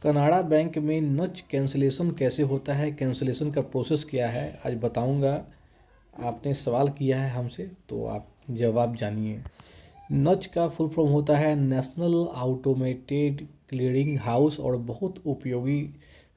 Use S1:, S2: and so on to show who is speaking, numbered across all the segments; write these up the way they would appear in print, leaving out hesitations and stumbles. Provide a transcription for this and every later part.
S1: Canada bank में नच cancellation कैसे होता है, कैंसिलेशन का प्रोसेस क्या है, आज बताऊंगा। आपने सवाल किया है हमसे तो आप जवाब जानिए। नच का फुल फॉर्म होता है नेशनल ऑटोमेटेड क्लियरिंग हाउस और बहुत उपयोगी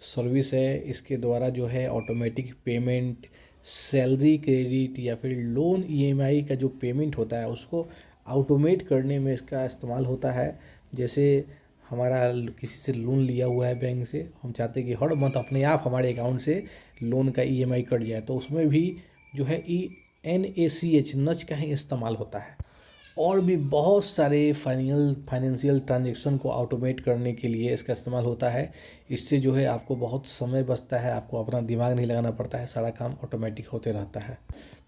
S1: सर्विस है। इसके द्वारा जो है ऑटोमेटिक पेमेंट, सैलरी क्रेडिट या फिर लोन ईएमआई का जो पेमेंट होता है उसको ऑटोमेट करने में इसका इस्तेमाल होता है। जैसे हमारा किसी से लोन लिया हुआ है बैंक से, हम चाहते हैं कि हर मंथ अपने आप हमारे अकाउंट से लोन का ईएमआई कट जाए, तो उसमें भी जो है NACH नच का ही इस्तेमाल होता है। और भी बहुत सारे फाइनेंशियल ट्रांजेक्शन को ऑटोमेट करने के लिए इसका इस्तेमाल होता है। इससे जो है आपको बहुत समय बचता है, आपको अपना दिमाग नहीं लगाना पड़ता है, सारा काम ऑटोमेटिक होते रहता है।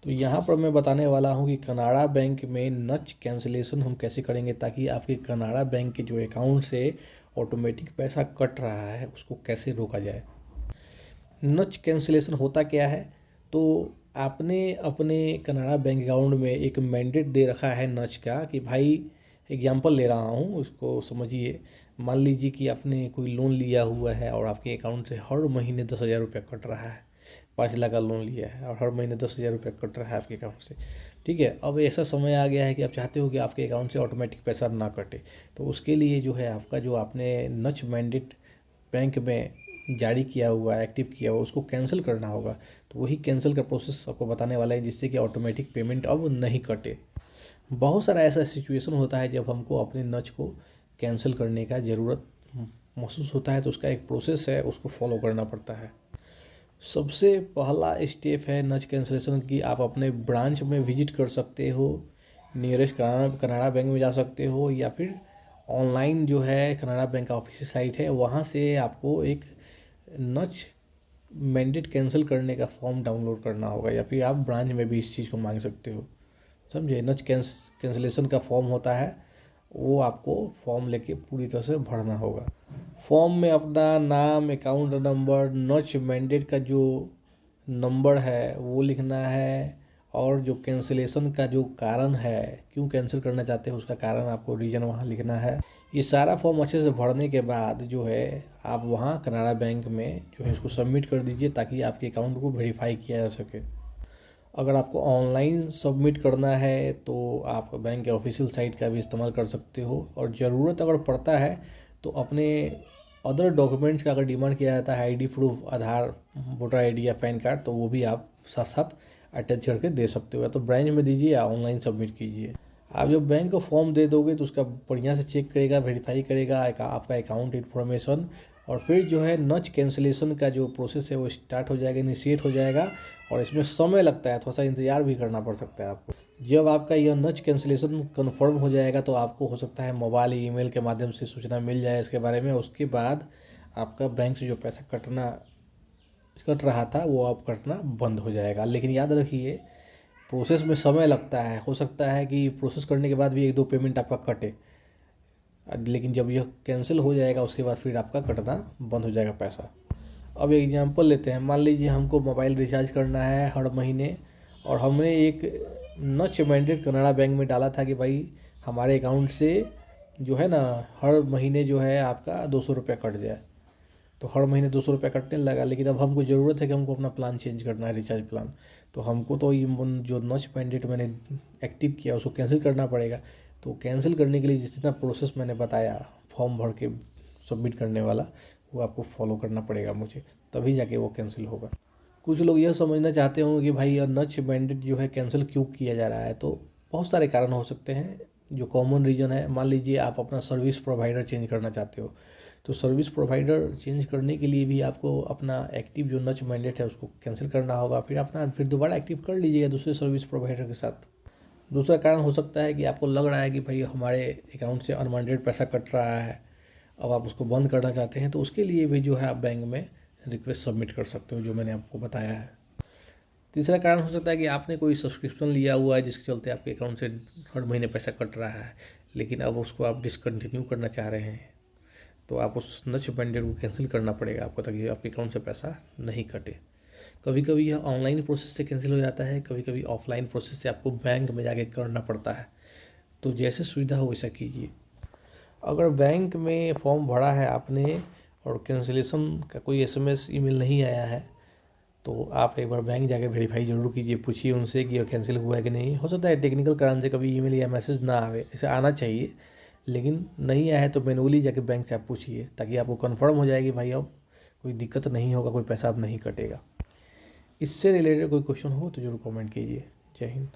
S1: तो यहाँ पर मैं बताने वाला हूँ कि कनाडा बैंक में नच कैंसिलेशन हम कैसे करेंगे ताकि आपके कनाडा बैंक के जो अकाउंट से ऑटोमेटिक पैसा कट रहा है उसको कैसे रोका जाए। नच कैंसिलेशन होता क्या है, तो आपने अपने कनाडा बैंक अकाउंट में एक मैंडेट दे रखा है नच का कि भाई, एग्जांपल ले रहा हूँ उसको समझिए। मान लीजिए कि आपने कोई लोन लिया हुआ है और आपके अकाउंट से हर महीने 10,000 रुपये कट रहा है। 5 लाख का लोन लिया है और हर महीने 10,000 रुपये कट रहा है आपके अकाउंट से। ठीक है, अब ऐसा समय आ गया है कि आप चाहते हो कि आपके अकाउंट से ऑटोमेटिक पैसा ना कटे। तो उसके लिए जो है आपका जो आपने नच मैंडेट बैंक में जारी किया हुआ है, एक्टिव किया हुआ, उसको कैंसिल करना होगा। तो वही कैंसिल का प्रोसेस आपको बताने वाला है जिससे कि ऑटोमेटिक पेमेंट अब नहीं कटे। बहुत सारा ऐसा सिचुएशन होता है जब हमको अपने नच को कैंसिल करने का ज़रूरत महसूस होता है, तो उसका एक प्रोसेस है, उसको फॉलो करना पड़ता है। सबसे पहला स्टेप है नच कैंसिलेशन की, आप अपने ब्रांच में विजिट कर सकते हो, नियरेस्ट कनाडा बैंक में जा सकते हो, या फिर ऑनलाइन जो है कनाडा बैंक का ऑफिशियल साइट है वहाँ से आपको एक नच मैंडेट कैंसिल करने का फॉर्म डाउनलोड करना होगा, या फिर आप ब्रांच में भी इस चीज़ को मांग सकते हो। समझे, नच कैंसिलेशन का फॉर्म होता है, वो आपको फॉर्म लेके पूरी तरह से भरना होगा। फॉर्म में अपना नाम, अकाउंट नंबर, नच मैंडेट का जो नंबर है वो लिखना है, और जो कैंसिलेशन का जो कारण है, क्यों कैंसिल करना चाहते हैं उसका कारण आपको रीज़न वहाँ लिखना है। ये सारा फॉर्म अच्छे से भरने के बाद जो है आप वहाँ कनाडा बैंक में जो है इसको सबमिट कर दीजिए ताकि आपके अकाउंट को वेरीफाई किया जा सके। अगर आपको ऑनलाइन सबमिट करना है तो आप बैंक के ऑफिशियल साइट का भी इस्तेमाल कर सकते हो, और ज़रूरत अगर पड़ता है तो अपने अदर डॉक्यूमेंट्स का अगर डिमांड किया जाता है, आईडी प्रूफ, आधार, वोटर आईडी या पैन कार्ड, तो वो भी आप साथ साथ अटैच करके दे सकते हो, या तो ब्रांच में दीजिए या ऑनलाइन सबमिट कीजिए। आप जब बैंक को फॉर्म दे दोगे तो उसका बढ़िया से चेक करेगा, वेरीफाई करेगा आपका अकाउंट इन्फॉर्मेशन, और फिर जो है नच कैंसिलेशन का जो प्रोसेस है वो स्टार्ट हो जाएगा, इनिशिएट हो जाएगा। और इसमें समय लगता है, थोड़ा सा इंतज़ार भी करना पड़ सकता है आपको। जब आपका यह नच कैंसिलेशन कंफर्म हो जाएगा तो आपको हो सकता है मोबाइल, ईमेल के माध्यम से सूचना मिल जाए इसके बारे में। उसके बाद आपका बैंक से जो पैसा कट रहा था वो अब कटना बंद हो जाएगा। लेकिन याद रखिए, प्रोसेस में समय लगता है, हो सकता है कि प्रोसेस करने के बाद भी 1-2 पेमेंट आपका कटे, लेकिन जब यह कैंसिल हो जाएगा उसके बाद फिर आपका कटना बंद हो जाएगा पैसा। अब एग्जांपल लेते हैं, मान लीजिए हमको मोबाइल रिचार्ज करना है हर महीने, और हमने एक नच मैंडेट कनाडा बैंक में डाला था कि भाई हमारे अकाउंट से जो है ना हर महीने जो है आपका 200 रुपये कट जाए। तो हर महीने 200 रुपये कटने लगा, लेकिन अब हमको ज़रूरत है कि हमको अपना प्लान चेंज करना है, रिचार्ज प्लान। तो हमको तो ये जो नच मैंडेट मैंने एक्टिव किया उसको कैंसिल करना पड़ेगा। तो कैंसिल करने के लिए जितना प्रोसेस मैंने बताया फॉर्म भर के सबमिट करने वाला, वो आपको फॉलो करना पड़ेगा मुझे, तभी जाके वो कैंसिल होगा। कुछ लोग यह समझना चाहते होंगे कि भाई यह नच मैंडेट जो है कैंसिल क्यों किया जा रहा है, तो बहुत सारे कारण हो सकते हैं। जो कॉमन रीज़न है, मान लीजिए आप अपना सर्विस प्रोवाइडर चेंज करना चाहते हो, तो सर्विस प्रोवाइडर चेंज करने के लिए भी आपको अपना एक्टिव जो नच मैंडेट है उसको कैंसिल करना होगा, फिर दोबारा एक्टिव कर लीजिएगा दूसरे सर्विस प्रोवाइडर के साथ। दूसरा कारण हो सकता है कि आपको लग रहा है कि भाई हमारे अकाउंट से अनवांटेड पैसा कट रहा है, अब आप उसको बंद करना चाहते हैं, तो उसके लिए भी जो है आप बैंक में रिक्वेस्ट सबमिट कर सकते हो, जो मैंने आपको बताया है। तीसरा कारण हो सकता है कि आपने कोई सब्सक्रिप्शन लिया हुआ है जिसके चलते आपके अकाउंट से हर महीने पैसा कट रहा है, लेकिन अब उसको आप डिसकंटिन्यू करना चाह रहे हैं, तो आप उस नच मैंडेट को कैंसिल करना पड़ेगा आपको ताकि आपके अकाउंट से पैसा नहीं कटे। कभी कभी यह ऑनलाइन प्रोसेस से कैंसिल हो जाता है, कभी कभी ऑफलाइन प्रोसेस से आपको बैंक में जाके करना पड़ता है। तो जैसे सुविधा हो वैसा कीजिए। अगर बैंक में फॉर्म भरा है आपने और कैंसिलेशन का कोई एसएमएस ईमेल नहीं आया है तो आप एक बार बैंक जाके वेरीफाई जरूर कीजिए, पूछिए उनसे कि कैंसिल हुआ है कि नहीं। हो सकता है टेक्निकल कारण से कभी ईमेल या मैसेज ना आवे, इसे आना चाहिए, लेकिन नहीं आया है तो मैनुअली जाके बैंक से आप पूछिए, ताकि आपको कंफर्म हो जाए कि भाई अब कोई दिक्कत नहीं होगा, कोई पैसा अब नहीं कटेगा। इससे रिलेटेड कोई क्वेश्चन हो तो जरूर कमेंट कीजिए। जय हिंद।